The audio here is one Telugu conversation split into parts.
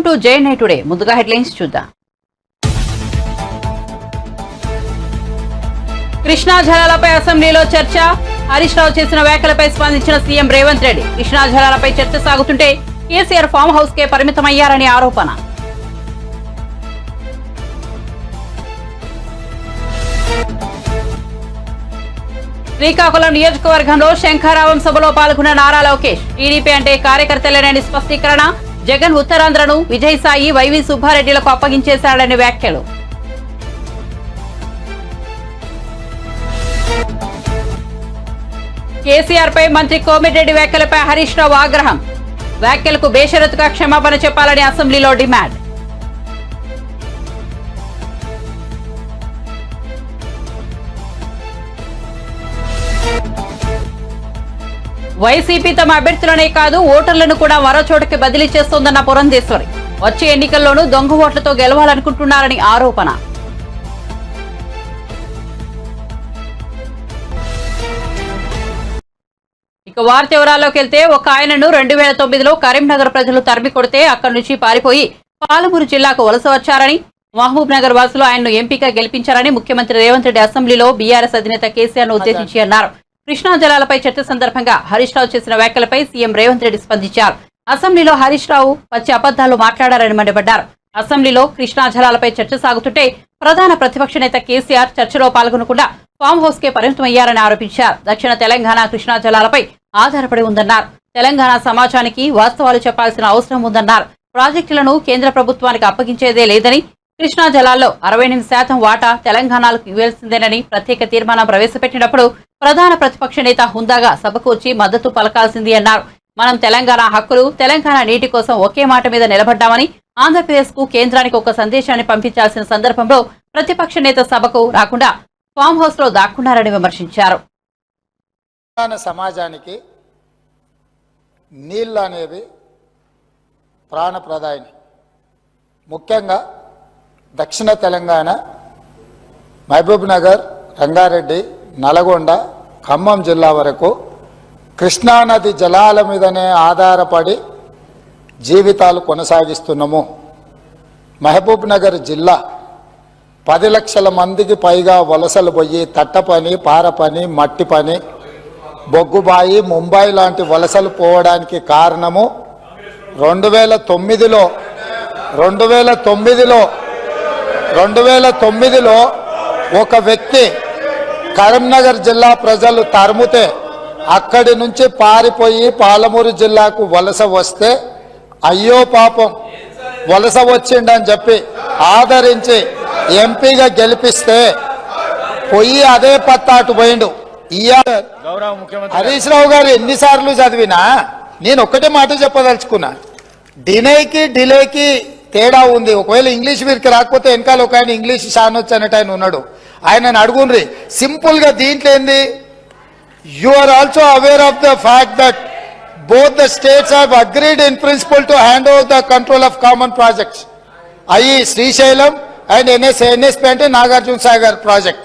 Welcome to JNI today. ముందుగా హెడ్లైన్స్ చూద్దాం. కృష్ణా జలాలపై అసెంబ్లీలో చర్చ. హరీష్ రావు చేసిన వ్యాఖ్యలపై స్పందించిన సీఎం రేవంత్ రెడ్డి. కృష్ణా జలాలపై చర్చ సాగుతుంటే కేసీఆర్ ఫామ్ హౌస్ కే పరిమితమయ్యారని ఆరోపణ. శ్రీకాకుళం నియోజకవర్గంలో శంఖారావం సభలో పాల్గొన్న నారా లోకేష్. టీడీపీ అంటే కార్యకర్తలేనని స్పష్టీకరణ. జగన్ ఉత్తరాంధ్రను విజయసాయి, వైవి సుబ్బారెడ్డిలకు అప్పగించేశాడని వ్యాఖ్యలు. కేసీఆర్ పై మంత్రి కోమిటిరెడ్డి వ్యాఖ్యలపై హరీష్ రావు ఆగ్రహం. వ్యాఖ్యలకు బేషరతుగా క్షమాపణ చెప్పాలని అసెంబ్లీలో డిమాండ్. వైసీపీ తమ అభ్యర్థులనే కాదు ఓటర్లను కూడా మరో చోటుకి బదిలీ చేస్తోందన్న పురంధేశ్వరి. వచ్చే ఎన్నికల్లోనూ దొంగ ఓట్లతో గెలవాలనుకుంటున్నారని ఆరోపణ. ఇక వార్త వివరాల్లోకి వెళ్తే ఒక ఆయనను 2009లో కరీంనగర్ ప్రజలు తరిమి కొడితే అక్కడి నుంచి పారిపోయి పాలమూరు జిల్లాకు వలస వచ్చారని, మహబూబ్ నగర్ వాసులు ఆయన్ను ఎంపీగా గెలిపించారని ముఖ్యమంత్రి రేవంత్ రెడ్డి అసెంబ్లీలో బీఆర్ఎస్ అధినేత కేసీఆర్ ను ఉద్దేశించి అన్నారు. కృష్ణా జలాలపై చర్చ సందర్భంగా హరీష్ రావు చేసిన వ్యాఖ్యలపై సీఎం రేవంత్ రెడ్డి స్పందించారు. అసెంబ్లీలో హరీష్ రావు పచ్చి అబద్దాలు మాట్లాడారని మండిపడ్డారు. అసెంబ్లీలో కృష్ణా జలాలపై చర్చ సాగుతుంటే ప్రధాన ప్రతిపక్ష నేత కేసీఆర్ చర్చలో పాల్గొనకుండా ఫామ్ హౌస్ కే పరిమితమయ్యారని ఆరోపించారు. దక్షిణ తెలంగాణ కృష్ణా జలాలపై ఆధారపడి ఉందన్నారు. తెలంగాణ సమాజానికి వాస్తవాలు చెప్పాల్సిన అవసరం ఉందన్నారు. ప్రాజెక్టులను కేంద్ర ప్రభుత్వానికి అప్పగించేదే లేదని, కృష్ణా జలాల్లో 68% వాటా తెలంగాణకు ఇవ్వాల్సిందేనని ప్రత్యేక తీర్మానం ప్రవేశపెట్టినప్పుడు ప్రధాన ప్రతిపక్ష నేత హుందాగా సభకు వచ్చి మద్దతు పలకాల్సింది అన్నారు. మనం తెలంగాణ హక్కులు, తెలంగాణ నీటి కోసం ఒకే మాట మీద నిలబడ్డామని, ఆంధ్రప్రదేశ్ కు కేంద్రానికి ఒక సందేశాన్ని పంపించాల్సిన సందర్భంలో ప్రతిపక్ష నేత సభకు రాకుండా ఫామ్ హౌస్ లో దాక్కున్నారని విమర్శించారు. సమాజానికి నీళ్ళు అనేవి ప్రాణప్రదాయిని. ముఖ్యంగా దక్షిణ తెలంగాణ, మహబూబ్ నగర్, రంగారెడ్డి, నల్గొండ, ఖమ్మం జిల్లా వరకు కృష్ణానది జలాల మీదనే ఆధారపడి జీవితాలు కొనసాగిస్తున్నాము. మహబూబ్ నగర్ జిల్లా 10 లక్షల మందికి పైగా వలసలు పోయి తట్ట పని, పార పని, మట్టి పని, బొగ్గుబాయి, ముంబై లాంటి వలసలు పోవడానికి కారణము 2009లో ఒక వ్యక్తి కరీంనగర్ జిల్లా ప్రజలు తరుముతే అక్కడి నుంచి పారిపోయి పాలమూరు జిల్లాకు వలస వస్తే అయ్యో పాపం వలస వచ్చిండని చెప్పి ఆదరించి ఎంపీగా గెలిపిస్తే పోయి అదే పత్తాటు పోయిండు. హరీష్ రావు గారు ఎన్నిసార్లు చదివినా నేను ఒక్కటే మాట చెప్పదలుచుకున్నా, డిలేకి తేడా ఉంది. ఒకవేళ ఇంగ్లీష్ వీరికి రాకపోతే వెనకాల ఒక ఆయన ఇంగ్లీష్ షానొచ్చు అనేట ఆయన ఉన్నాడు, ఆయనను అడుగుండ్రి. సింపుల్ గా దీంట్లో ఏంది, you are also aware of the fact that both the states have agreed in principle to hand over the control of common projects, i.e. Srisailam and NSP and Nagarjuna Sagar project,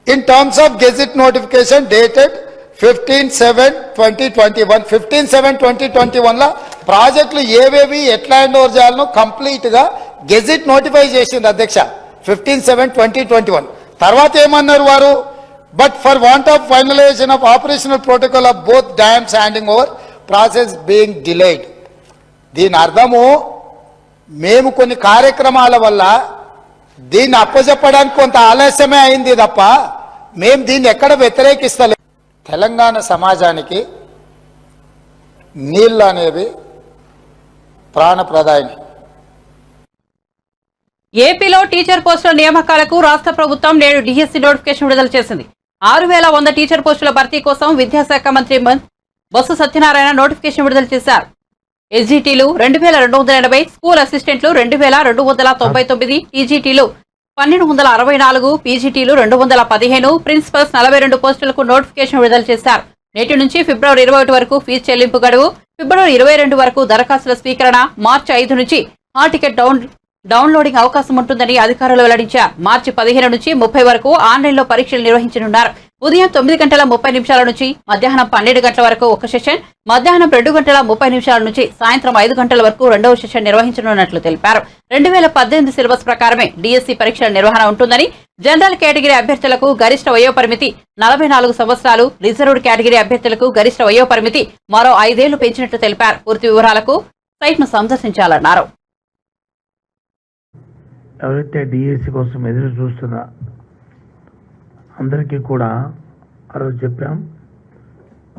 in terms of gazette notification dated 15/7/2021. 15/7/2021 la ప్రాజెక్టులు ఏవేవి ఎట్లా హ్యాండ్ ఓవర్ చేయాలనో కంప్లీట్ గా గెజిట్ నోటిఫై చేసింది అధ్యక్ష 15/7/2021. తర్వాత ఏమన్నారు వారు, but for want of finalisation of operational protocol of both dams handing over process being delayed. దీని అర్థము మేము కొన్ని కార్యక్రమాల వల్ల దీన్ని అప్పచెప్పడానికి కొంత ఆలస్యమే అయింది తప్ప మేము దీన్ని ఎక్కడ వ్యతిరేకిస్తలేదు. తెలంగాణ సమాజానికి నీళ్ళు అనేవి ప్రాణప్రదాయిని. ఏపీలో టీచర్ పోస్టుల నియామకాలకు రాష్ట్ర ప్రభుత్వం నేడు డిఎస్సి నోటిఫికేషన్ విడుదల చేసింది. 6100 టీచర్ పోస్టుల భర్తీ కోసం విద్యాశాఖ మంత్రి బొత్స సత్యనారాయణ నోటిఫికేషన్ విడుదల చేశారు. ఎస్జిటీలు 2280, స్కూల్ అసిస్టెంట్లు 2299, టీజీటీలు 1264, పీజీటీలు 215, ప్రిన్సిపల్స్ 42 పోస్టులకు నోటిఫికేషన్ విడుదల చేశారు. నేటి నుంచి ఫిబ్రవరి 21 వరకు ఫీజు చెల్లింపు గడువు, ఫిబ్రవరి 22 వరకు దరఖాస్తుల స్వీకరణ, మార్చి 5 నుంచి హాల్ టికెట్ డౌన్లోడింగ్ అవకాశం ఉంటుందని అధికారులు వెల్లడించారు. మార్చి 15 నుంచి 30 వరకు ఆన్లైన్లో పరీక్షలు నిర్వహించనున్నారు. ఉదయం 9:30 నుంచి మధ్యాహ్నం 12 గంటల వరకు ఒక సెషన్, మధ్యాహ్నం 2:30 నుంచి సాయంత్రం 5 గంటల వరకు రెండవ సెషన్ నిర్వహించనున్నట్లు తెలిపారు. 2018 సిలబస్ ప్రకారమే డిఎస్సి పరీక్షల నిర్వహణ ఉంటుందని, జనరల్ కేటగిరీ అభ్యర్థులకు గరిష్ట వయోపరిమితి 44 సంవత్సరాలు, రిజర్వ్డ్ కేటగిరీ అభ్యర్థులకు గరిష్ట వయోపరిమితి మరో 5 ఏళ్లు పెంచినట్లు తెలిపారు. పూర్తి వివరాలకు సైట్ను సందర్శించాలన్నారు. ఎవరైతే డిఎస్సి కోసం ఎదురు చూస్తున్నా అందరికీ కూడా ఆ రోజు చెప్పాం,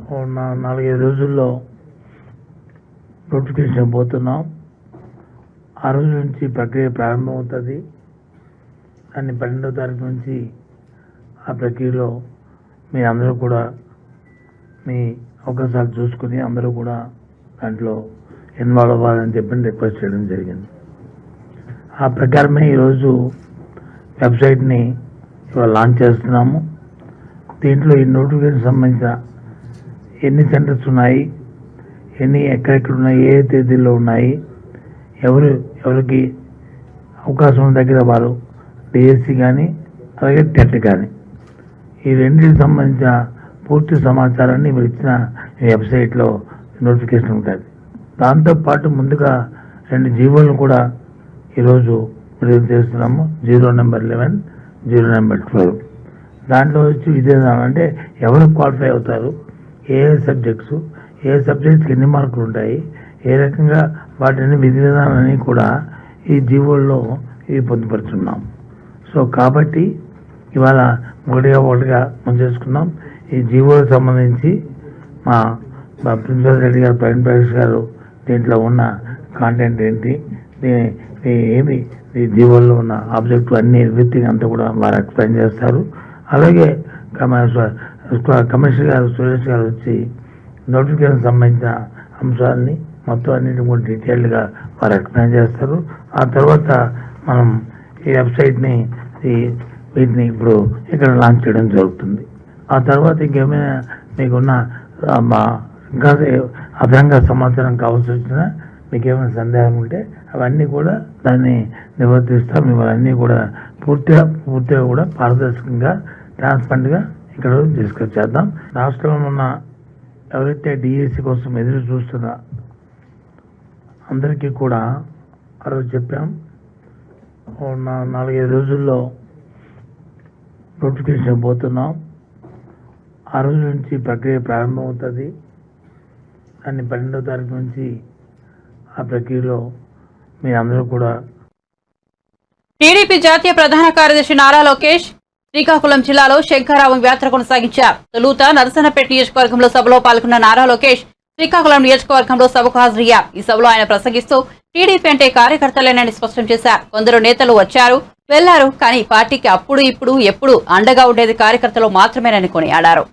4-5 రోజుల్లో నోటిఫికేషన్ పోతున్నాం. ఆ రోజు నుంచి ప్రక్రియ ప్రారంభమవుతుంది. దాన్ని 12వ తారీఖు నుంచి ఆ ప్రక్రియలో మీ అందరూ కూడా మీ అవకాశాలు చూసుకుని అందరూ కూడా దాంట్లో ఇన్వాల్వ్ అవ్వాలని చెప్పి రిక్వెస్ట్ చేయడం జరిగింది. ఆ ప్రకారమే ఈరోజు వెబ్సైట్ని ఇవాళ లాంచ్ చేస్తున్నాము. దీంట్లో ఈ నోటిఫికేషన్ సంబంధించిన ఎన్ని సెంటర్స్ ఉన్నాయి, ఎక్కడెక్కడ ఉన్నాయి, ఏ తేదీల్లో ఉన్నాయి, ఎవరికి అవకాశం ఉన్న దగ్గర వారు డిఎస్సి కానీ అలాగే టెట్ కానీ ఈ రెండింటికి సంబంధించిన పూర్తి సమాచారాన్ని మీరు ఇచ్చిన వెబ్సైట్లో నోటిఫికేషన్ ఉంటుంది. దాంతోపాటు ముందుగా 2 జీవోలను కూడా ఈరోజు విడుదల చేస్తున్నాము. 0 నెంబర్ 11, 0 నెంబర్ 12. దాంట్లో వచ్చి విధానం అంటే ఎవరు క్వాలిఫై అవుతారు, ఏ సబ్జెక్ట్స్కి ఎన్ని మార్కులు ఉంటాయి, ఏ రకంగా వాటిని విధి విధానాన్ని కూడా ఈ జీవోల్లో ఇవి పొందుపరుచున్నాం. సో కాబట్టి ఇవాళ ఒకటిగా మనం చేసుకున్నాం. ఈ జీవోలకు సంబంధించి మా ప్రిన్సిపల్ రెడ్డి గారు, ప్రవీణ్ ప్రకాష్ గారు దీంట్లో ఉన్న కాంటెంట్ ఏంటి, ఏమి ఈ జీవోల్లో ఉన్న ఆబ్జెక్టివ్ అన్ని ఎవ్రీథింగ్ అంతా కూడా వారు ఎక్స్ప్లెయిన్ చేస్తారు. అలాగే కమిషనర్ గారు సురేష్ గారు వచ్చి నోటిఫికేషన్ సంబంధించిన అంశాలని మొత్తం అన్నింటినీ కూడా డీటెయిల్డ్గా వారు ఎక్స్ప్లెయిన్ చేస్తారు. ఆ తర్వాత మనం ఈ వెబ్సైట్ని వీటిని ఇప్పుడు ఇక్కడ లాంచ్ చేయడం జరుగుతుంది. ఆ తర్వాత ఇంకేమైనా మీకున్న ఇంకా అదనంగా సమాచారం కావాల్సి వచ్చినా మీకు ఏమైనా సందేహం ఉంటే అవన్నీ కూడా దాన్ని నివర్తిస్తాం. ఇవన్నీ కూడా పూర్తిగా కూడా పారదర్శకంగా, ట్రాన్స్పరెంట్గా ఇక్కడ తీసుకొచ్చేద్దాం. రాష్ట్రంలో ఉన్న ఎవరైతే డిఎస్సి కోసం ఎదురు చూస్తున్నా అందరికీ కూడా ఆ రోజు చెప్పాం, 4-5 రోజుల్లో నోటిఫికేషన్ పోతున్నాం. ఆ రోజు నుంచి ప్రక్రియ ప్రారంభమవుతుంది. దాన్ని 12వ తారీఖు నుంచి ఆ ప్రక్రియలో మీ అందరూ కూడా. టీడీపీ జాతీయ ప్రధాన కార్యదర్శి నారా లోకేష్ శ్రీకాకుళం జిల్లాలో శంఖారావం యాత్ర కొనసాగించారు. తొలుత నరసన్నపేట నియోజకవర్గంలో సభలో పాల్గొన్న నారా లోకేష్ శ్రీకాకుళం నియోజకవర్గంలో సభకు హాజరయ్యారు. ఈ సభలో ఆయన ప్రసంగిస్తూ టీడీపీ అంటే కార్యకర్తలేనని స్పష్టం చేశారు. కొందరు నేతలు వచ్చారు, వెళ్లారు, కానీ పార్టీకి అప్పుడు ఇప్పుడు ఎప్పుడు అండగా ఉండేది కార్యకర్తలు మాత్రమేనని కొనియాడారు.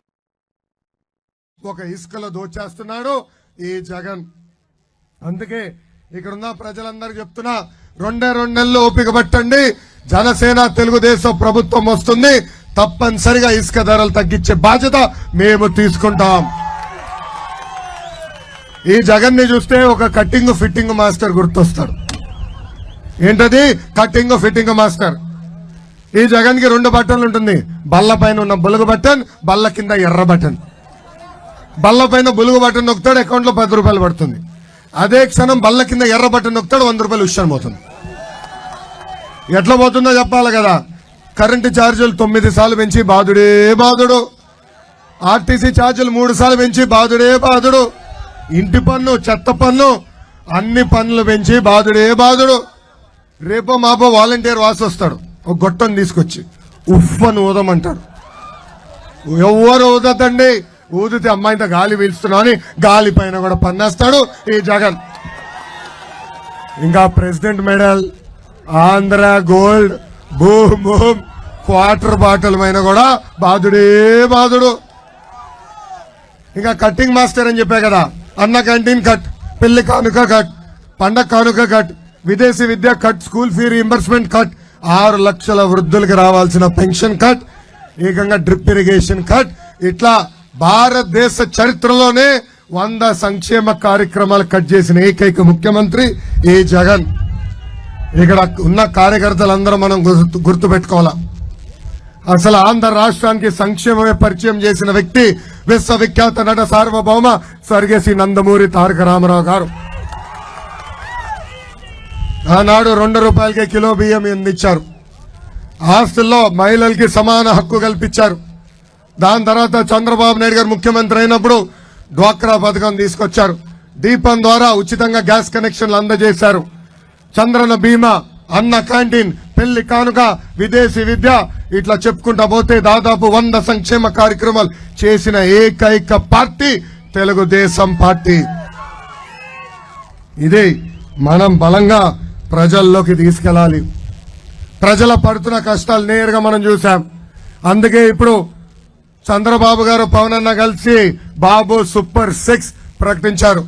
ఒక ఇసుకలో దోచేస్తున్నాడు ఈ జగన్. అందుకే ఇక్కడున్న ప్రజలందరికీ చెప్తున్నా, 2 నెలలు ఓపిక పట్టండి. జనసేన తెలుగుదేశం ప్రభుత్వం వస్తుంది. తప్పనిసరిగా ఇసుక ధరలు తగ్గించే బాధ్యత మేము తీసుకుంటాం. ఈ జగన్ ని చూస్తే ఒక కటింగ్ ఫిట్టింగ్ మాస్టర్ గుర్తొస్తాడు. ఏంటది? Cutting fitting master. ఈ జగన్ కి 2 బటన్లు ఉంటుంది. బల్ల పైన ఉన్న బులుగు బటన్, బల్ల కింద ఎర్ర బటన్. బల్ల పైన బులుగు బటన్ నొక్కుతాడు, అకౌంట్ లో 10 రూపాయలు పడుతుంది. అదే క్షణం బల్ల కింద ఎర్ర బటన్ నొక్కుతాడు, 100 రూపాయలు ఉష్యం పోతుంది. ఎట్లా పోతుందో చెప్పాలి కదా. కరెంటు ఛార్జీలు 9 సార్లు పెంచి బాధుడే బాధుడు. ఆర్టీసీ ఛార్జీలు 3 సార్లు పెంచి బాధుడే బాధుడు. ఇంటి పన్ను, చెత్త పన్ను, అన్ని పన్నులు పెంచి బాధుడే బాధుడు. రేపో మాపో వాలంటీర్ వాసి వస్తాడు, ఒక గొట్టం తీసుకొచ్చి ఉఫ్ అని ఊదమంటాడు. ఎవరు ఊదతండి, ఊదితే అమ్మాయితో గాలి పీల్చుతున్నావు అని గాలి పైన కూడా పన్నేస్తాడు ఈ జగన్. ఇంకా president medal, Andhra gold, boom boom, quarter bottle పైన కూడా బాధుడే బాధుడు. ఇంకా కట్టింగ్ మాస్టర్ అని చెప్పే కదా, అన్న క్యాంటీన్ కట్, పెళ్లి కానుక కట్, పండగ కానుక కట్, విదేశీ విద్య cut, school fee reimbursement cut, 6 లక్షల వృద్ధులకు రావాల్సిన పెన్షన్ కట్, ఏకంగా డ్రిప్ ఇరిగేషన్ కట్. ఇట్లా భారతదేశ చరిత్రలోనే 100 సంక్షేమ కార్యక్రమాలు కట్ చేసిన ఏకైక ముఖ్యమంత్రి ఈ జగన్. ఇక్కడ ఉన్న కార్యకర్తలందరూ మనం గుర్తు పెట్టుకోవాలా. అసలు ఆంధ్ర రాష్ట్రానికి సంక్షేమమే పరిచయం చేసిన వ్యక్తి విశ్వవిఖ్యాత నట సార్వభౌమ స్వర్గశ్రీ నందమూరి తారక రామారావు గారు. ఆనాడు 2 రూపాయలకే కిలో బియ్యం అందించారు. ఆస్తుల్లో మహిళలకి సమాన హక్కు కల్పించారు. దాని తర్వాత చంద్రబాబు నాయుడు గారు ముఖ్యమంత్రి అయినప్పుడు డ్వాక్రా పథకం తీసుకొచ్చారు. దీపం ద్వారా ఉచితంగా గ్యాస్ కనెక్షన్లు అందజేశారు. చంద్రన బీమా, అన్న క్యాంటీన్, పెళ్లి కానుక, విదేశీ విద్య, ఇట్లా చెప్పుకుంటా పోతే దాదాపు 100 సంక్షేమ కార్యక్రమాలు చేసిన ఏకైక పార్టీ తెలుగుదేశం పార్టీ. ఇది మనం బలంగా ప్రజల్లోకి తీసుకెళ్లాలి. ప్రజల పడుతున్న కష్టాలు నేరుగా మనం చూసాం. అందుకే ఇప్పుడు చంద్రబాబు గారు పవన్ అన్న కలిసి బాబు సూపర్ 6 ప్రకటించారు.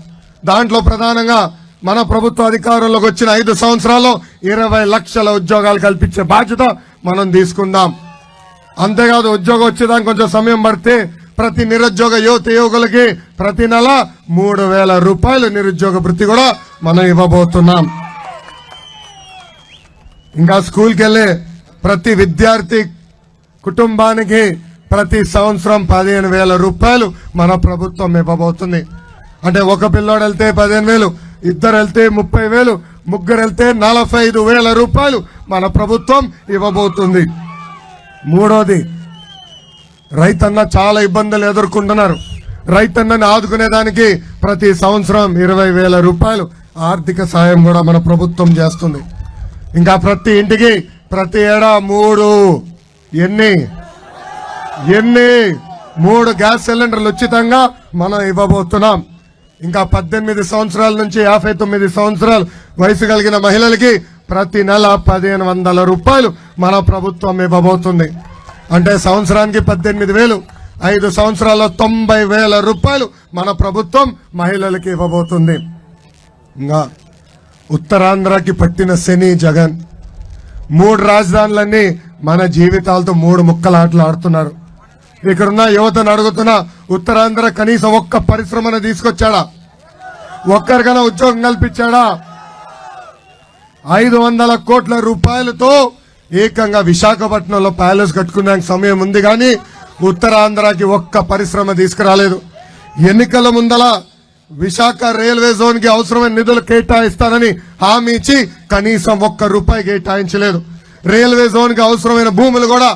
దాంట్లో ప్రధానంగా మన ప్రభుత్వ అధికారంలోకి వచ్చిన 5 సంవత్సరాల్లో 20 లక్షల ఉద్యోగాలు కల్పించే బాధ్యత మనం తీసుకుందాం. అంతేకాదు ఉద్యోగం వచ్చేదానికి కొంచెం సమయం పడితే ప్రతి నిరుద్యోగ యువకులకి ప్రతి నెల 3,000 రూపాయలు నిరుద్యోగ భృతి కూడా మనం ఇవ్వబోతున్నాం. ఇంకా స్కూల్కి వెళ్లే ప్రతి విద్యార్థి కుటుంబానికి ప్రతి సంవత్సరం 15,000 రూపాయలు మన ప్రభుత్వం ఇవ్వబోతుంది. అంటే ఒక పిల్లోడు వెళ్తే 15,000, 2 వెళ్తే 30,000, 3 వెళ్తే 45,000 రూపాయలు మన ప్రభుత్వం ఇవ్వబోతుంది. మూడోది, రైతన్న చాలా ఇబ్బందులు ఎదుర్కొంటున్నారు. రైతన్నని ఆదుకునేదానికి ప్రతి సంవత్సరం 20,000 రూపాయలు ఆర్థిక సాయం కూడా మన ప్రభుత్వం చేస్తుంది. ఇంకా ప్రతి ఇంటికి ప్రతి ఏడా 3 గ్యాస్ సిలిండర్లు ఉచితంగా మనం ఇవ్వబోతున్నాం. ఇంకా 18 సంవత్సరాల నుంచి 59 సంవత్సరాల వయసు కలిగిన మహిళలకి ప్రతి నెల 1,500 రూపాయలు మన ప్రభుత్వం ఇవ్వబోతుంది. అంటే సంవత్సరానికి 18,000, 5 సంవత్సరాల్లో 90,000 రూపాయలు మన ప్రభుత్వం మహిళలకి ఇవ్వబోతుంది. ఇంకా ఉత్తరాంధ్రకి పట్టిన శని జగన్ 3 రాజధానులన్నీ మన జీవితాలతో 3 ముక్కలాటలు ఆడుతున్నారు. ఇక్కడున్న యువతను అడుగుతున్నా, ఉత్తరాంధ్ర కనీసం ఒక్క పరిశ్రమను తీసుకొచ్చాడా? ఒక్కరికైనా ఉద్యోగం కల్పించాడా? 500 కోట్ల రూపాయలతో ఏకంగా విశాఖపట్నంలో ప్యాలెస్ కట్టుకునే సమయం ఉంది, కానీ ఉత్తరాంధ్రకి ఒక్క పరిశ్రమ తీసుకురాలేదు. ఎన్నికల ముందల విశాఖ రైల్వే జోన్ కి అవసరమైన నిధులు కేటాయిస్తానని హామీ ఇచ్చి కనీసం 1 రూపాయి కేటాయించలేదు. రైల్వే జోన్ కి అవసరమైన భూములు కూడా.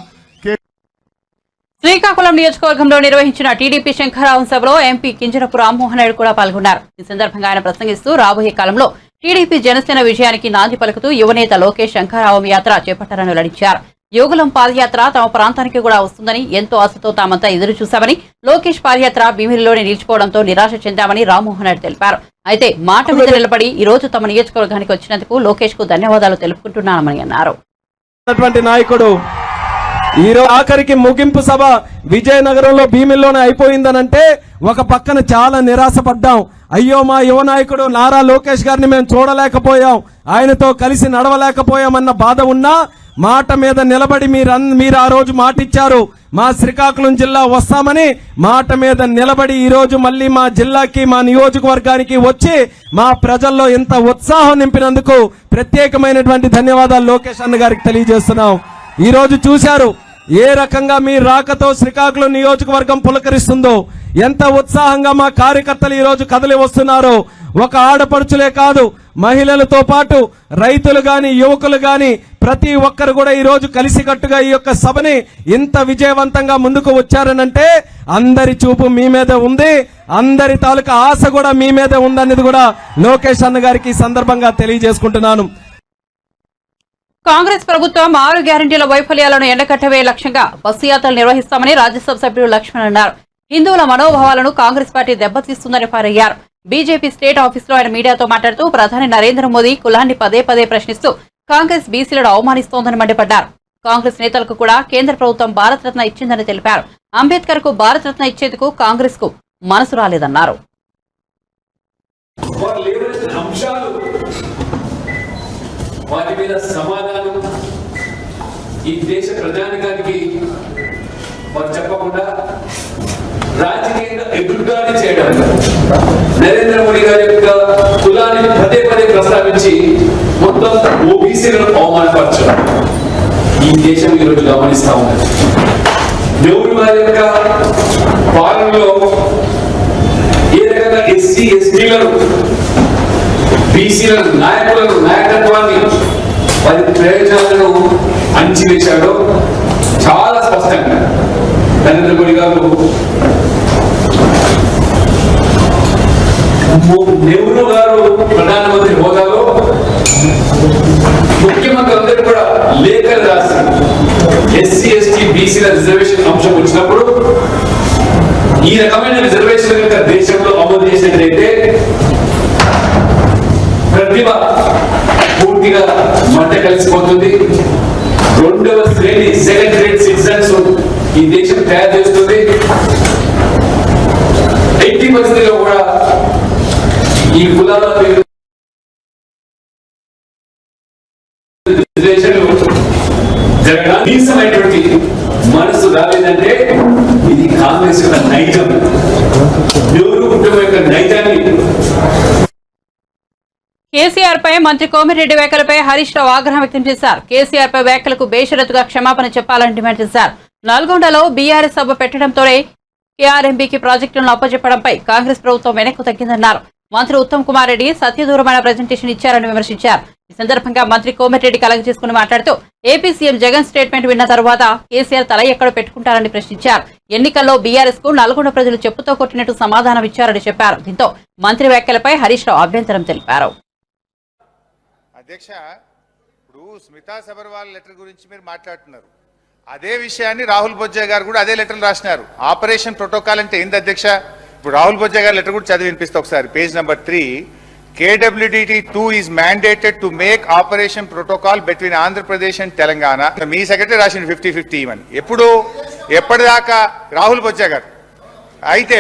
శ్రీకాకుళం నియోజకవర్గంలో నిర్వహించిన టీడీపీ శంఖారావం సభలో ఎంపీ కింజరపు రామ్మోహన్ నాయుడు కూడా పాల్గొన్నారు. ఈ సందర్భంగా ఆయన ప్రసంగిస్తూ రాబోయే కాలంలో టీడీపీ జనసేన విజయానికి నాంది పలుకుతూ యువనేత లోకేష్ శంఖారావం యాత్ర చేపట్టారని వెల్లడించారు. యోగులం పాదయాత్ర తమ ప్రాంతానికి కూడా వస్తుందని, ఎంతో ఆశతో తామంతా ఎదురు చూశామని, లోకేష్ పాదయాత్ర భీమిలిలోనే నిలిచిపోవడంతో నిరాశ చెందామని రామ్మోహన్ నాయుడు తెలిపారు. అయితే మాట మీద నిలబడి ఈ రోజు తమ నియోజకవర్గానికి వచ్చినందుకు లోకేష్ కు ధన్యవాదాలు తెలుపుకుంటున్నామని అన్నారు. నాయకుడు ఈరోజు ఆఖరికి ముగింపు సభ విజయనగరంలో భీమిల్లోనే అయిపోయిందనంటే ఒక పక్కన చాలా నిరాశపడ్డాం. అయ్యో, మా యువ నాయకుడు నారా లోకేష్ గారిని మేము చూడలేకపోయాం, ఆయనతో కలిసి నడవలేకపోయామన్న బాధ ఉన్నా మాట మీద నిలబడి మీరు ఆ రోజు మాట ఇచ్చారు, మా శ్రీకాకుళం జిల్లా వస్తామని మాట మీద నిలబడి ఈ రోజు మళ్ళీ మా జిల్లాకి, మా నియోజకవర్గానికి వచ్చి మా ప్రజల్లో ఇంత ఉత్సాహం నింపినందుకు ప్రత్యేకమైనటువంటి ధన్యవాదాలు లోకేష్ అన్న గారికి తెలియజేస్తున్నాం. ఈ రోజు చూశారు ఏ రకంగా మీ రాకతో శ్రీకాకుళం నియోజకవర్గం పులకరిస్తుందో, ఎంత ఉత్సాహంగా మా కార్యకర్తలు ఈ రోజు కదలి వస్తున్నారో. ఒక ఆడపడుచులే కాదు, మహిళలతో పాటు రైతులు గాని, యువకులు గాని ప్రతి ఒక్కరు కూడా ఈ రోజు కలిసికట్టుగా ఈ యొక్క సభని ఇంత విజయవంతంగా ముందుకు వచ్చారనంటే అందరి చూపు మీ మీద ఉంది, అందరి తాలూకా ఆశ కూడా మీ మీద ఉందనేది కూడా లోకేష్ అన్న గారికి ఈ సందర్భంగా తెలియజేసుకుంటున్నాను. కాంగ్రెస్ ప్రభుత్వం 6 గ్యారంటీల వైఫల్యాలను ఎండకట్టవే లక్ష్యంగా బస్సు యాత్రలు నిర్వహిస్తామని రాజ్యసభ సభ్యుడు లక్ష్మణ్ అన్నారు. హిందువుల మనోభావాలను కాంగ్రెస్ పార్టీ దెబ్బతీస్తుందని ఫైరయ్యారు. బీజేపీ స్టేట్ ఆఫీసులో ఆయన మీడియాతో మాట్లాడుతూ ప్రధాని నరేంద్ర మోదీ కులాన్ని పదే ప్రశ్నిస్తూ కాంగ్రెస్ బీసీలను అవమానిస్తోందని మండిపడ్డారు. కాంగ్రెస్ నేతలకు కూడా కేంద్ర ప్రభుత్వం భారతరత్న ఇచ్చిందని తెలిపారు. అంబేద్కర్ కు భారతరత్న ఇచ్చేందుకు కాంగ్రెస్ కు మనసు రాలేదన్నారు. వాటి మీద సమాధానం ఈ దేశ ప్రజానికానికి వారు చెప్పకుండా రాజకీయంగా ఎదురుగానే చేయడం, నరేంద్ర మోడీ గారి యొక్క కులాన్ని పదే ప్రస్తావించి మొత్తం ఓబీసీలను అవమానపరచడం, ఈ దేశం ఈరోజు గమనిస్తా ఉన్నది. నెహ్రూ గారి యొక్క పాలనలో ఏ రకంగా ఎస్సీ ఎస్టీలను బీసీలను నాయకత్వాన్ని వారి ప్రయోజనాలను అంచివేశాడో చాలా స్పష్టంగా నరేంద్ర మోడీ గారు నెహ్రూ గారు ప్రధానమంత్రి హోదాలో ముఖ్యమంత్రి అందరూ కూడా లేఖలు రాసి ఎస్సీ ఎస్టీ బీసీల రిజర్వేషన్ అంశం వచ్చినప్పుడు ఈ రకమైన రిజర్వేషన్ కనుక దేశంలో అమలు చేసినట్లయితే ప్రతిభ పూర్తిగా మంట కలిసిపోతుంది. రెండవ శ్రేణి సెకండ్ గ్రేడ్ సిటిజన్స్ ఈ దేశం తయారు చేస్తుంది. 80% కూడా ఈ కులాల పేరు కనీసమైనటువంటి మనసు రాలేదంటే ఇది కాంగ్రెస్ యొక్క నైజం, నెహ్రూ కుటుంబం యొక్క నైజాన్ని. కేసీఆర్ పై మంత్రి కోమిరెడ్డి వ్యాఖ్యలపై హరీష్ రావు ఆగ్రహం వ్యక్తం చేశారు. కేసీఆర్ పై వ్యాఖ్యలకు బేషరతుగా క్షమాపణ చెప్పాలని డిమాండ్ చేశారు. నల్గొండలో బీఆర్ఎస్ సభ పెట్టడంతోనే కేఆర్ఎంబీకి ప్రాజెక్టులను అప్పచెప్పడంపై కాంగ్రెస్ ప్రభుత్వం వెనక్కు తగ్గిందన్నారు. మంత్రి ఉత్తమ్ కుమార్ రెడ్డి సత్యదూరమైన ప్రజెంటేషన్ ఇచ్చారని విమర్శించారు. ఈ సందర్భంగా మంత్రి కోమిరెడ్డి కలెక్ట్ చేసుకుని మాట్లాడుతూ ఏపీ సీఎం జగన్ స్టేట్మెంట్ విన్న తర్వాత కేసీఆర్ తల ఎక్కడ పెట్టుకుంటారని ప్రశ్నించారు. ఎన్నికల్లో బీఆర్ఎస్ కు నల్గొండ ప్రజలు చెప్పుతో కొట్టినట్టు సమాధానం ఇచ్చారని చెప్పారు. దీంతో మంత్రి వ్యాఖ్యలపై హరీష్ రావు అభ్యంతరం తెలిపారు. అధ్యక్ష, ఇప్పుడు స్మితా సబర్వాల్ లెటర్ గురించి మీరు మాట్లాడుతున్నారు. అదే విషయాన్ని రాహుల్ బొజ్జా గారు కూడా అదే లెటర్లు రాసినారు. ఆపరేషన్ ప్రోటోకాల్ అంటే ఏంది అధ్యక్ష? ఇప్పుడు రాహుల్ బొజ్జా గారి లెటర్ కూడా చదివి వినిపిస్తా ఒకసారి. Page number 3, KWDT2 is mandated to make operation protocol between Andhra Pradesh and Telangana. Me secretary రాసిన 50-50 ఇవని ఎప్పటిదాకా రాహుల్ బొజ్జా గారు అయితే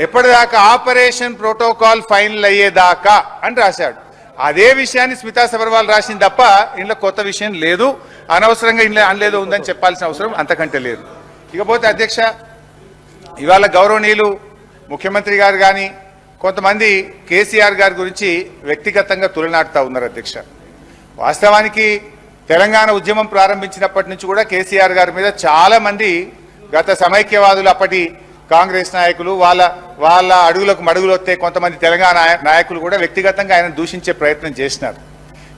ఎప్పటిదాకా ఆపరేషన్ ప్రోటోకాల్ ఫైనల్ అయ్యేదాకా అని రాశాడు. అదే విషయాన్ని స్మితా సబర్వాల్ రాసింది తప్ప ఇంట్లో కొత్త విషయం లేదు. అనవసరంగా ఇంట్లో అనలేదో ఉందని చెప్పాల్సిన అవసరం అంతకంటే లేదు. ఇకపోతే అధ్యక్ష, ఇవాళ గౌరవనీయులు ముఖ్యమంత్రి గారు కానీ కొంతమంది కేసీఆర్ గారి గురించి వ్యక్తిగతంగా తులనాడుతూ ఉన్నారు అధ్యక్ష. వాస్తవానికి తెలంగాణ ఉద్యమం ప్రారంభించినప్పటి నుంచి కూడా కేసీఆర్ గారి మీద చాలా మంది గత సమైక్యవాదులు, అప్పటి కాంగ్రెస్ నాయకులు, వాళ్ళ అడుగులకు మడుగులు వస్తే కొంతమంది తెలంగాణ నాయకులు కూడా వ్యక్తిగతంగా ఆయన దూషించే ప్రయత్నం చేసినారు.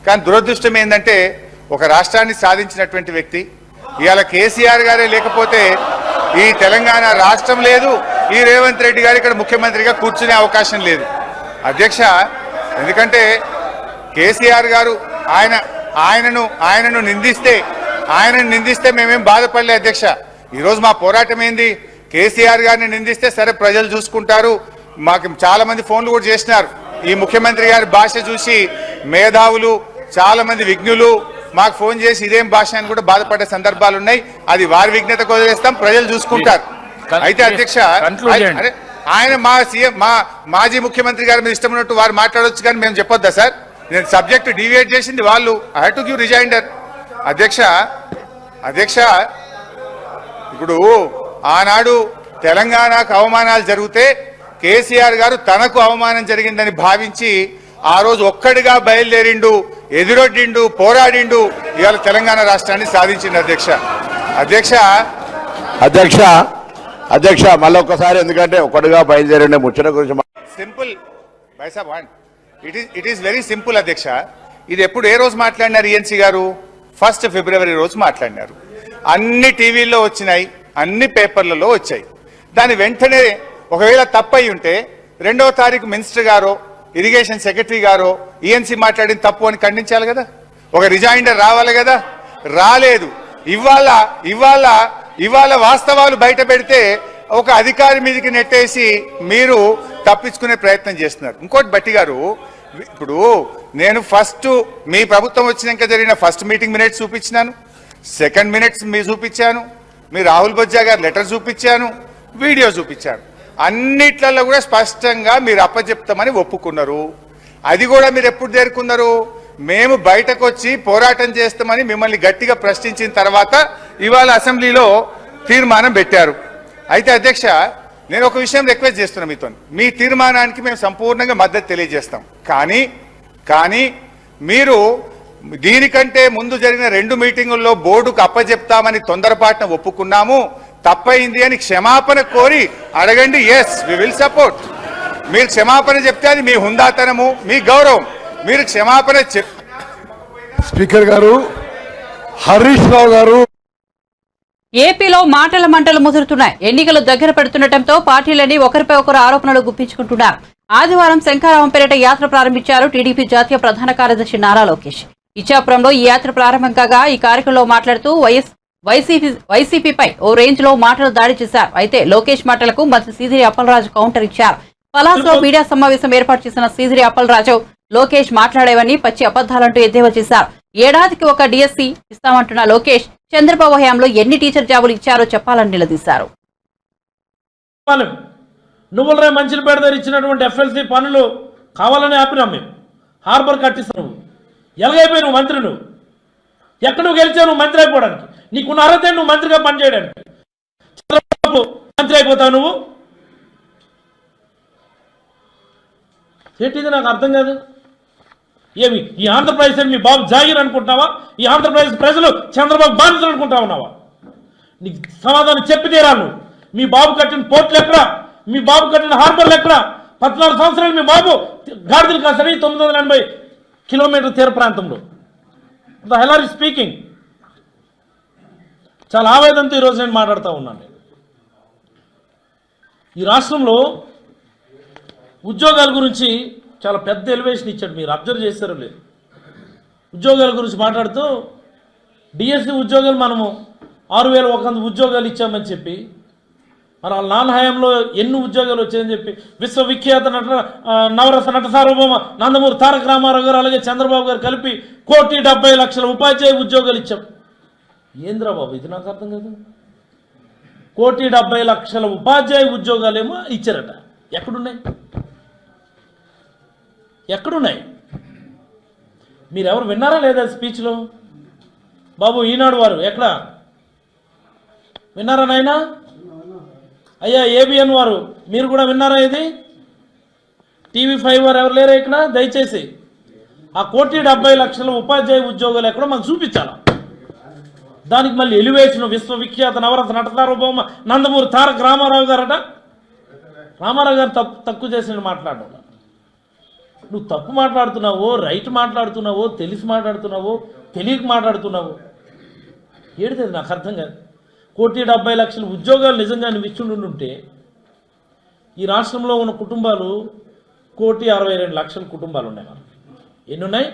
కానీ దురదృష్టం ఏంటంటే ఒక రాష్ట్రాన్ని సాధించినటువంటి వ్యక్తి ఇవాళ కేసీఆర్ గారే లేకపోతే ఈ తెలంగాణ రాష్ట్రం లేదు, ఈ రేవంత్ రెడ్డి గారు ఇక్కడ ముఖ్యమంత్రిగా కూర్చునే అవకాశం లేదు అధ్యక్ష. ఎందుకంటే కేసీఆర్ గారు ఆయనను నిందిస్తే మేమేం బాధపడలే అధ్యక్ష. ఈరోజు మా పోరాటం ఏంది? కేసీఆర్ గారిని నిందిస్తే సరే ప్రజలు చూసుకుంటారు. మాకు చాలా మంది ఫోన్లు కూడా చేసినారు. ఈ ముఖ్యమంత్రి గారి భాష చూసి మేధావులు, చాలా మంది విఘ్నులు మాకు ఫోన్ చేసి ఇదేం భాష అని కూడా బాధపడే సందర్భాలు ఉన్నాయి. అది వారి విఘ్నతకు వదిలేస్తాం, ప్రజలు చూసుకుంటారు. అయితే అధ్యక్ష, ఆయన మా సీఎం మాజీ ముఖ్యమంత్రి గారి మీద ఇష్టం ఉన్నట్టు వారు మాట్లాడొచ్చు, కానీ మేము చెప్పొద్దా సార్? నేను సబ్జెక్టు డివియేట్ చేసింది వాళ్ళు. I have to give rejoinder అధ్యక్ష. ఇప్పుడు ఆనాడు తెలంగాణకు అవమానాలు జరిగితే కేసీఆర్ గారు తనకు అవమానం జరిగిందని భావించి ఆ రోజు ఒక్కడిగా బయలుదేరిండు, ఎదురొడ్డిండు, పోరాడిండు, ఇవాళ తెలంగాణ రాష్ట్రాన్ని సాధించిండు అధ్యక్ష మళ్ళీ ఒక్కసారి, ఎందుకంటే ఒక్కడిగా బయలుదేరిండే ముచ్చట గురించి simple it is very simple అధ్యక్ష. ఇది ఎప్పుడు ఏ రోజు మాట్లాడినారు ఈఎన్సీ గారు? 1 ఫిబ్రవరి రోజు మాట్లాడినారు. అన్ని టీవీల్లో వచ్చినాయి, అన్ని పేపర్లలో వచ్చాయి. దాని వెంటనే ఒకవేళ తప్పయి ఉంటే 2వ తారీఖు మినిస్టర్ గారో ఇరిగేషన్ సెక్రటరీ గారో ఈఎన్సీ మాట్లాడిన తప్పు అని ఖండించాలి కదా, ఒక రిజైండర్ రావాలి కదా. రాలేదు. ఇవాళ వాస్తవాలు బయట పెడితే ఒక అధికారి మీదకి నెట్టేసి మీరు తప్పించుకునే ప్రయత్నం చేస్తున్నారు. ఇంకోటి బట్టి గారు, ఇప్పుడు నేను మీ ప్రభుత్వం వచ్చినాక జరిగిన ఫస్ట్ మీటింగ్ మినిట్స్ చూపించినాను, సెకండ్ మినిట్స్ మీ చూపించాను, మీ రాహుల్ బొజ్జా గారు లెటర్ చూపించాను, వీడియో చూపించాను. అన్నిట్లలో కూడా స్పష్టంగా మీరు అప్పచెప్తామని ఒప్పుకున్నారు. అది కూడా మీరు ఎప్పుడు చేరుకున్నారు? మేము బయటకు వచ్చి పోరాటం చేస్తామని మిమ్మల్ని గట్టిగా ప్రశ్నించిన తర్వాత ఇవాళ అసెంబ్లీలో తీర్మానం పెట్టారు. అయితే అధ్యక్ష, నేను ఒక విషయం రిక్వెస్ట్ చేస్తున్నా మీతో. మీ తీర్మానానికి మేము సంపూర్ణంగా మద్దతు తెలియజేస్తాం. కానీ మీరు దీనికంటే ముందు జరిగిన 2 మీటింగుల్లో బోర్డుకు అప్పచెప్తామని తొందరపాటున ఒప్పుకున్నాము, తప్పైంది అని క్షమాపణ కోరి అడగండి. Yes, we will support. మీరు క్షమాపణ చెప్తే అది మీ హుందాతనము, మీ గౌరవం. మీరు క్షమాపణ స్పీకర్ గారు, హరీష్ రావు గారు. ఏపీలో మాటల మంటలు ముదురుతున్నాయి. ఎన్నికలు దగ్గర పెడుతుండటంతో పార్టీలన్నీ ఒకరిపై ఒకరు ఆరోపణలు గుప్పించుకుంటున్నారు. ఆదివారం శంఖారావంపేట యాత్ర ప్రారంభించారు టీడీపీ జాతీయ ప్రధాన కార్యదర్శి నారా లోకేష్. ఇచ్చాపురంలో ఈ యాత్ర ప్రారంభం కాగా ఈ కార్యక్రమంలో మాట్లాడుతూ వైసీపీపై ఓ రేంజ్ లో మాటలు దాడి చేశారు. అయితే లోకేష్ మాటలకు మంత్రి సీదిరి అప్పలరాజు కౌంటర్ ఇచ్చారు. పలాసలో మీడియా సమావేశం ఏర్పాటు చేసిన సీదిరి అప్పలరాజు లోకేష్ మాట్లాడేవన్నీ పచ్చి అబద్దాలంటూ ఎద్దేవా చేశారు. ఏడాదికి ఒక డిఎస్సీ ఇస్తామంటున్న లోకేష్ చంద్రబాబు హయాంలో ఎన్ని టీచర్ జాబులు ఇచ్చారో చెప్పాలని నిలదీశారు. నువ్వులరే మంచినపేట దగ్గర ఇచ్చినటువంటి ఎఫ్ఎల్సీ పనులు కావాలని ఆపినాం మేము. హార్బర్ కట్టిస్తావు, ఎలాగైపోయి నువ్వు మంత్రి, నువ్వు ఎక్కడ నువ్వు గెలిచావు? నువ్వు మంత్రి అయిపోవడానికి నీకున్న అర్హత నువ్వు మంత్రిగా పనిచేయడానికి. చంద్రబాబు మంత్రి అయిపోతావు నువ్వు ఏంటిది? నాకు అర్థం కాదు. ఏమి ఈ ఆంధ్రప్రదేశ్ మీ బాబు జాగీర్ అనుకుంటున్నావా? ఈ ఆంధ్రప్రదేశ్ ప్రజలు చంద్రబాబు బాధితులు అనుకుంటా ఉన్నావా? నీకు సమాధానం చెప్పి తీరాను. మీ బాబు కట్టిన పోర్టులు ఎక్కడ? మీ బాబు కట్టిన హార్బర్లు ఎక్కడ? 14 సంవత్సరాలు మీ బాబు గాడిదలు కాసరి 980 కిలోమీటర్ తీర ప్రాంతంలో. The hell are speaking? చాలా ఆవేదనతో ఈరోజు నేను మాట్లాడుతూ ఉన్నాను. ఈ రాష్ట్రంలో ఉద్యోగాల గురించి చాలా పెద్ద ఎలివేషన్ ఇచ్చాడు. మీరు అబ్జర్వ్ చేస్తారో లేదు? ఉద్యోగాల గురించి మాట్లాడుతూ డిఎస్సి ఉద్యోగాలు మనము 6100 ఉద్యోగాలు ఇచ్చామని చెప్పి, మరి వాళ్ళ నాన్న హయాంలో ఎన్ని ఉద్యోగాలు వచ్చాయని చెప్పి విశ్వవిఖ్యాత నవరస నట సార్వభౌమ నందమూరి తారక రామారావు గారు అలాగే చంద్రబాబు గారు కలిపి 1,70,00,000 ఉపాధ్యాయ ఉద్యోగాలు ఇచ్చాం. ఏంద్రా బాబు ఇది? నాకు అర్థం కాదు. 1,70,00,000 ఉపాధ్యాయ ఉద్యోగాలేమో ఇచ్చారట. ఎక్కడున్నాయి? ఎక్కడున్నాయి? మీరెవరు విన్నారా లేదా స్పీచ్లో? బాబు ఈనాడు వారు ఎక్కడ విన్నారా నాయనా? అయ్యా ఏబిఎన్ వారు మీరు కూడా విన్నారా? ఇది TV5 వారు ఎవరు లేరా ఇక్కడ? దయచేసి ఆ 1,70,00,000 ఉపాధ్యాయ ఉద్యోగాలు ఎక్కడో మాకు చూపించాలా. దానికి మళ్ళీ ఎలివేషన్ విశ్వవిఖ్యాత నవరస నట సార్వభౌమ నందమూరి తారక రామారావు గారట. రామారావు గారు తక్కువ చేసిన మాట్లాడడం. నువ్వు తప్పు మాట్లాడుతున్నావో, రైట్ మాట్లాడుతున్నావో, తెలిసి మాట్లాడుతున్నావో, తెలియక మాట్లాడుతున్నావో ఏడుతుంది నాకు అర్థం కాదు. 1,70,00,000 ఉద్యోగాలు నిజంగా నువ్వు ఇచ్చుండుంటే ఈ రాష్ట్రంలో ఉన్న కుటుంబాలు 1,62,00,000 కుటుంబాలు ఉన్నాయి. మనం ఎన్ని ఉన్నాయి?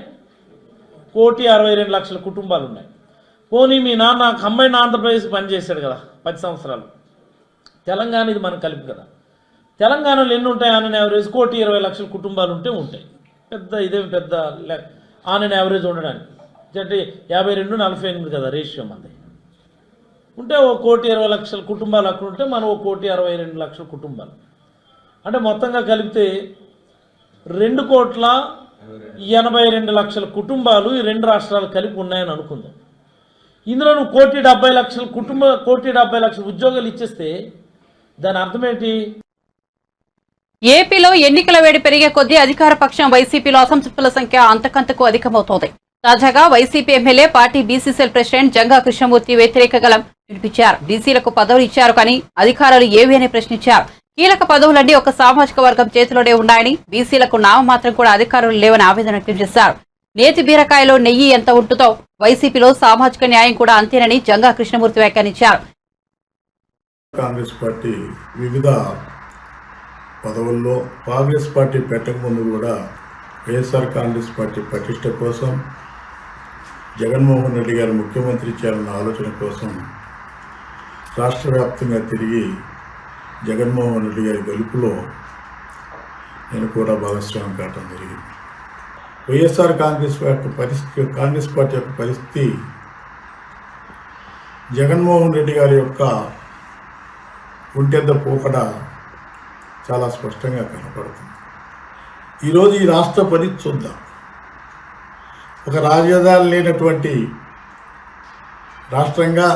1,62,00,000 కుటుంబాలు ఉన్నాయి. పోనీ మీ నాన్న కంబైన్ ఆంధ్రప్రదేశ్ పనిచేశాడు కదా 10 సంవత్సరాలు. తెలంగాణ ఇది మనం కలిపి కదా. తెలంగాణలో ఎన్ని ఉంటాయి? ఆన్ అండ్ యావరేజ్ 1,20,00,000 కుటుంబాలు ఉంటాయి. పెద్ద ఇదేమి పెద్ద ఆన్ అండ్ యావరేజ్ ఉండడానికి అంటే 52-48 కదా రేషియో మంది ఉంటే. 1,20,00,000 కుటుంబాలు అక్కడ ఉంటే మనం 1,62,00,000 కుటుంబాలు అంటే మొత్తంగా కలిపితే 2,82,00,000 కుటుంబాలు ఈ 2 రాష్ట్రాలు కలిపి ఉన్నాయని అనుకుందాం. ఇందులో నువ్వు 1,70,00,000 1,70,00,000 ఉద్యోగాలు ఇచ్చేస్తే దాని అర్థం ఏంటి? ఏపీలో ఎన్నికల వేడి పెరిగే కొద్దీ అధికార పక్షం వైసీపీలో అసంతృప్తుల సంఖ్య అంతకంతకు అధికమవుతోంది. తాజాగా YCP MLA party BCCL president Janga Krishnamurthy వ్యతిరేక గళం వినిపించారు. బీసీలకు పదవులు ఇచ్చారు కానీ అధికారాలు ఏవి అని ప్రశ్నించారు. కీలక పదవులన్నీ ఒక సామాజిక వర్గం చేతిలోనే ఉన్నాయని, బీసీలకు నామమాత్రం కూడా అధికారులు లేవని ఆవేదన వ్యక్తం చేశారు. నేతి బీరకాయలో నెయ్యి ఎంత ఉంటుందో వైసీపీలో సామాజిక న్యాయం కూడా అంతేనని జంగా కృష్ణమూర్తి వ్యాఖ్యానించారు. కాంగ్రెస్ పార్టీ వివిధ పదవుల్లో కాంగ్రెస్ పార్టీ పెట్టక ముందు కూడా వైఎస్ఆర్ కాంగ్రెస్ పార్టీ ప్రతిష్ట కోసం, జగన్మోహన్ రెడ్డి గారు ముఖ్యమంత్రి చేయాలన్న ఆలోచన కోసం రాష్ట్ర వ్యాప్తంగా తిరిగి జగన్మోహన్ రెడ్డి గారి గెలుపులో నేను కూడా భాగస్వామ్యం కావటం జరిగింది. వైఎస్ఆర్ కాంగ్రెస్ పార్టీ యొక్క పరిస్థితి జగన్మోహన్ రెడ్డి గారి యొక్క ఒంటెద్ద పోకడ చాలా స్పష్టంగా కనపడుతుంది. ఈరోజు ఈ రాష్ట్ర పరిస్థితి చూద్దాం. ఒక రాజధాని లేనటువంటి రాష్ట్రంగా,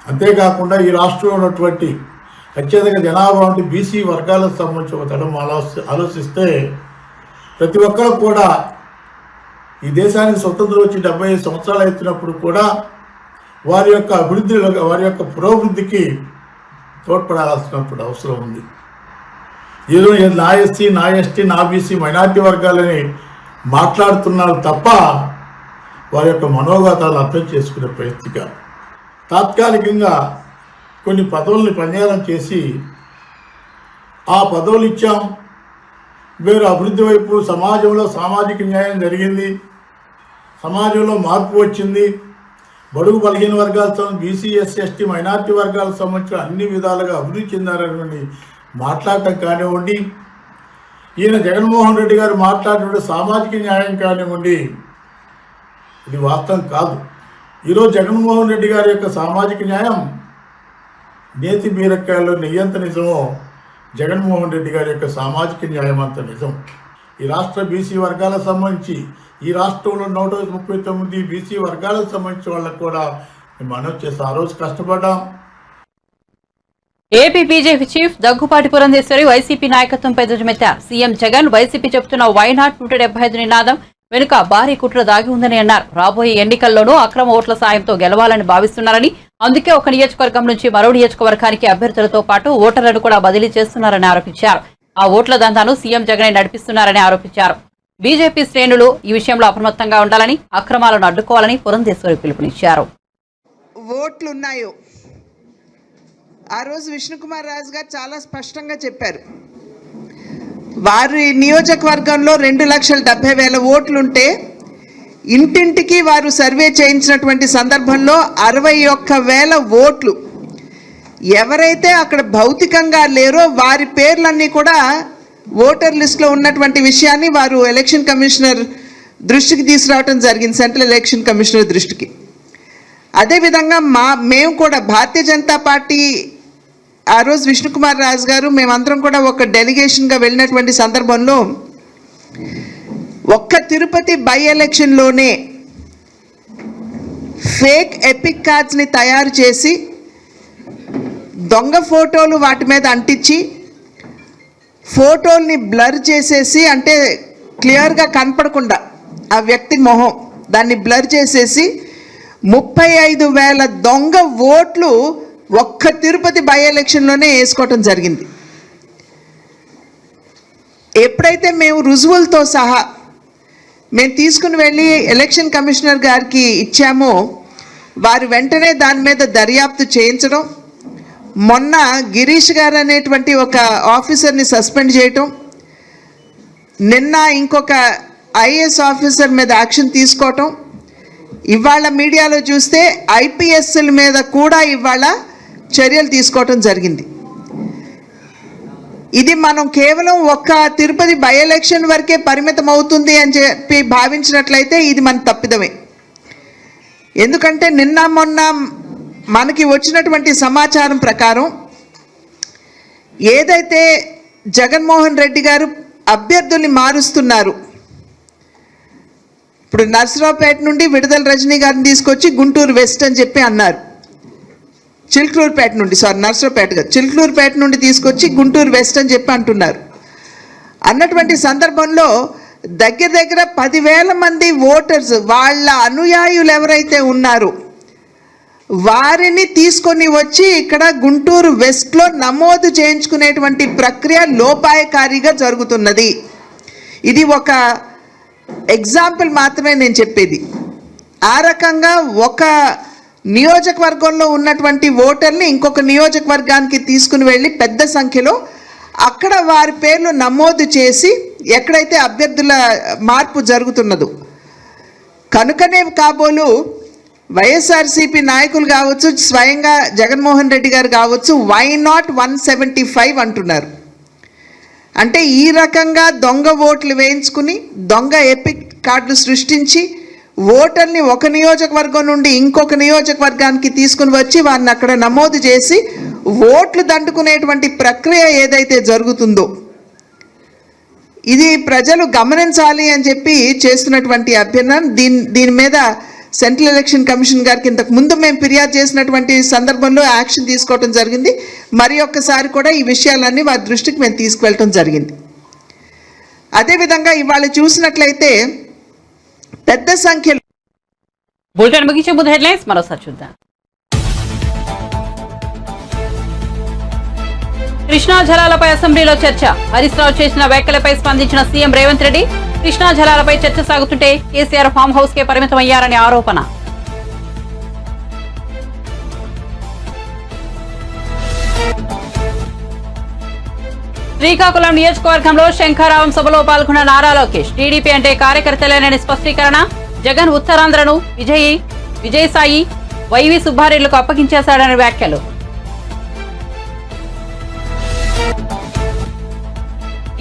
అంతేకాకుండా ఈ రాష్ట్రంలో ఉన్నటువంటి అత్యధిక జనాభా ఉంటే బీసీ వర్గాలకు సంబంధించి ఒక తరం ఆలోచిస్తే ప్రతి ఒక్కరు కూడా ఈ దేశానికి స్వతంత్రం వచ్చి 75 సంవత్సరాలు అవుతున్నప్పుడు కూడా వారి యొక్క అభివృద్ధిలో, వారి యొక్క పురోభివృద్ధికి తోడ్పడాల్సినప్పుడు అవసరం ఉంది. ఏదో నా ఎస్సీ, నా ఎస్టీ, నా బీసీ, మైనార్టీ వర్గాలని మాట్లాడుతున్నారు తప్ప వారి యొక్క మనోగతాలు అర్థం చేసుకునే ప్రయత్నిగా తాత్కాలికంగా కొన్ని పదవుల్ని పనిచేయడం చేసి ఆ పదవులు ఇచ్చాం, వేరు అభివృద్ధి వైపు సమాజంలో సామాజిక న్యాయం జరిగింది, సమాజంలో మార్పు వచ్చింది, బడుగు బలహీన వర్గాలతో బీసీ, ఎస్సీ, ఎస్టీ, మైనార్టీ వర్గాలకు సంబంధించిన అన్ని విధాలుగా అభివృద్ధి చెందారని మాట్లాడటం కానివ్వండి, ఈయన జగన్మోహన్ రెడ్డి గారు మాట్లాడినటువంటి సామాజిక న్యాయం కానివ్వండి, ఇది వాస్తవం కాదు. ఈరోజు జగన్మోహన్ రెడ్డి గారి యొక్క సామాజిక న్యాయం నేతి బీరకాయల్లో నెయ్యంత నిజమో జగన్మోహన్ రెడ్డి గారి యొక్క సామాజిక న్యాయం అంత నిజం. ఈ రాష్ట్ర బీసీ వర్గాలకు సంబంధించి, ఈ రాష్ట్రంలో 139 బీసీ వర్గాలకు సంబంధించిన వాళ్ళకు కూడా మనం చేసి ఆ రోజు కష్టపడ్డాం. AP BJP chief Daggubati Purandeswari YCP నాయకత్వంపై ధ్వజమెత్తారు. సీఎం జగన్ వైసీపీ చెబుతున్న వైనాట్ 175 నినాదం వెనుక భారీ కుట్ర దాగి ఉందని అన్నారు. రాబోయే ఎన్నికల్లోనూ అక్రమ ఓట్ల సాయంతో గెలవాలని భావిస్తున్నారని, అందుకే ఒక నియోజకవర్గం నుంచి మరో నియోజకవర్గానికి అభ్యర్థులతో పాటు ఓటర్లను కూడా బదిలీ చేస్తున్నారని ఆరోపించారు. ఆ ఓట్ల దందాను సీఎం జగన్ నడిపిస్తున్నారని ఆరోపించారు. బీజేపీ శ్రేణులు ఈ విషయంలో అప్రమత్తంగా ఉండాలని, అక్రమాలను అడ్డుకోవాలని పురంధేశ్వరి పిలుపునిచ్చారు. ఓట్లున్నాయో ఆ రోజు విష్ణుకుమార్ రాజు గారు చాలా స్పష్టంగా చెప్పారు. వారి నియోజకవర్గంలో 2,70,000 ఓట్లుంటే ఇంటింటికి వారు సర్వే చేయించినటువంటి సందర్భంలో 61,000 ఓట్లు ఎవరైతే అక్కడ భౌతికంగా లేరో వారి పేర్లన్నీ కూడా ఓటర్ లిస్టులో ఉన్నటువంటి విషయాన్ని వారు ఎలక్షన్ కమిషనర్ దృష్టికి తీసుకురావడం జరిగింది, సెంట్రల్ ఎలక్షన్ కమిషనర్ దృష్టికి. అదేవిధంగా మేము కూడా భారతీయ జనతా పార్టీ ఆ రోజు విష్ణుకుమార్ రాజు గారు మేమందరం కూడా ఒక డెలిగేషన్గా వెళ్ళినటువంటి సందర్భంలో ఒక్క తిరుపతి బై ఎలక్షన్లోనే ఫేక్ ఎపిక్ కార్డ్స్ని తయారు చేసి దొంగ ఫోటోలు వాటి మీద అంటించి ఫోటోల్ని బ్లర్ చేసేసి, అంటే క్లియర్గా కనపడకుండా ఆ వ్యక్తి మొహం దాన్ని బ్లర్ చేసేసి 35,000 దొంగ ఓట్లు ఒక్క తిరుపతి బై ఎలక్షన్లోనే వేసుకోవటం జరిగింది. ఎప్పుడైతే మేము రుజువులతో సహా మేము తీసుకుని వెళ్ళి ఎలక్షన్ కమిషనర్ గారికి ఇచ్చామో వారు వెంటనే దాని మీద దర్యాప్తు చేయించడం, మొన్న గిరీష్ గారు అనేటువంటి ఒక ఆఫీసర్ని సస్పెండ్ చేయటం, నిన్న ఇంకొక ఐఏఎస్ ఆఫీసర్ మీద యాక్షన్ తీసుకోవటం, ఇవాళ మీడియాలో చూస్తే ఐపీఎస్ల మీద కూడా ఇవాళ చర్యలు తీసుకోవటం జరిగింది. ఇది మనం కేవలం ఒక్క తిరుపతి బై ఎలక్షన్ వరకే పరిమితం అవుతుంది అని చెప్పి భావించినట్లయితే ఇది మన తప్పిదమే. ఎందుకంటే నిన్న మొన్న మనకి వచ్చినటువంటి సమాచారం ప్రకారం ఏదైతే జగన్మోహన్ రెడ్డి గారు అభ్యర్థుల్ని మారుస్తున్నారు, ఇప్పుడు నర్సరావుపేట నుండి విడుదల రజనీ గారిని తీసుకొచ్చి గుంటూరు వెస్ట్ అని చెప్పి అన్నారు, చిలుకూరుపేట నుండి నర్సరావుపేట కాదు చిలుకూరుపేట నుండి తీసుకొచ్చి గుంటూరు వెస్ట్ అని చెప్పి అంటున్నారు. అన్నటువంటి సందర్భంలో దగ్గర 10,000 మంది ఓటర్స్ వాళ్ళ అనుయాయులు ఎవరైతే ఉన్నారో వారిని తీసుకొని వచ్చి ఇక్కడ గుంటూరు వెస్ట్లో నమోదు చేయించుకునేటువంటి ప్రక్రియ లోపాయకారిగా జరుగుతున్నది. ఇది ఒక ఎగ్జాంపుల్ మాత్రమే నేను చెప్పేది. ఆ రకంగా ఒక నియోజకవర్గంలో ఉన్నటువంటి ఓటర్ని ఇంకొక నియోజకవర్గానికి తీసుకుని వెళ్ళి పెద్ద సంఖ్యలో అక్కడ వారి పేర్లు నమోదు చేసి ఎక్కడైతే అభ్యర్థుల మార్పు జరుగుతున్నదో, కనుకనే కాబోలు వైఎస్ఆర్సీపీ నాయకులు కావచ్చు, స్వయంగా జగన్మోహన్ రెడ్డి గారు కావచ్చు, వై నాట్ 175 అంటున్నారు. అంటే ఈ రకంగా దొంగ ఓట్లు వేయించుకుని దొంగ ఎపిక్ కార్డులు సృష్టించి ఓటర్ని ఒక నియోజకవర్గం నుండి ఇంకొక నియోజకవర్గానికి తీసుకుని వచ్చి వారిని అక్కడ నమోదు చేసి ఓట్లు దండుకునేటువంటి ప్రక్రియ ఏదైతే జరుగుతుందో ఇది ప్రజలు గమనించాలి అని చెప్పి చేస్తున్నటువంటి అభ్యర్థన. దీని మీద సెంట్రల్ ఎలక్షన్ కమిషన్ గారికి ఇంతకు ముందు మేము ఫిర్యాదు చేసినటువంటి సందర్భంలో యాక్షన్ తీసుకోవడం జరిగింది. మరి ఒక్కసారి కూడా ఈ విషయాలన్నీ వారి దృష్టికి మేము తీసుకువెళ్ళటం జరిగింది. అదేవిధంగా ఇవాళ చూసినట్లయితే పెద్ద సంఖ్యలో బులెటిన్ ముగించే ముందు హెడ్లైన్స్ మరోసారి చూద్దాం. కృష్ణా జలాలపై అసెంబ్లీలో చర్చ. హరీష్ రావు చేసిన వ్యాఖ్యలపై స్పందించిన సీఎం రేవంత్ రెడ్డి. కృష్ణా జలాలపై చర్చ సాగుతుంటే కేసీఆర్ ఫామ్ హౌస్ కే పరిమితమయ్యారని ఆరోపణ. శ్రీకాకుళం నియోజకవర్గంలో శంఖారావం సభలో పాల్గొన్న నారా లోకేష్. టీడీపీ అంటే కార్యకర్తలేనని స్పష్టీకరణ. జగన్ ఉత్తరాంధ్రను విజయసాయి వైవి సుబ్బారెడ్డిలకు అప్పగించేశాడని వ్యాఖ్యలు.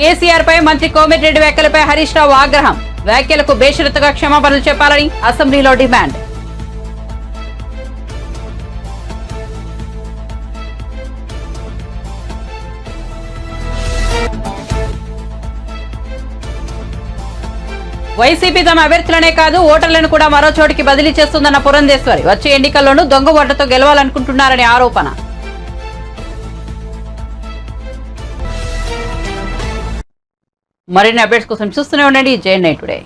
కేసీఆర్ పై మంత్రి కోమిటిరెడ్డి వ్యాఖ్యలపై హరీష్ రావు ఆగ్రహం. వ్యాఖ్యలకు బేషరతుగా క్షమాపణలు చెప్పాలని అసెంబ్లీలో డిమాండ్. వైసీపీ తమ అభ్యర్థులనే కాదు ఓటర్లను కూడా మరో చోటికి బదిలీ చేస్తుందన్న పురంధేశ్వరి. వచ్చే ఎన్నికల్లోనూ దొంగ ఓట్లతో గెలవాలనుకుంటున్నారని ఆరోపణ. మరిన్ని అప్డేట్స్ కోసం చూస్తూనే ఉండండి జై9 టుడే.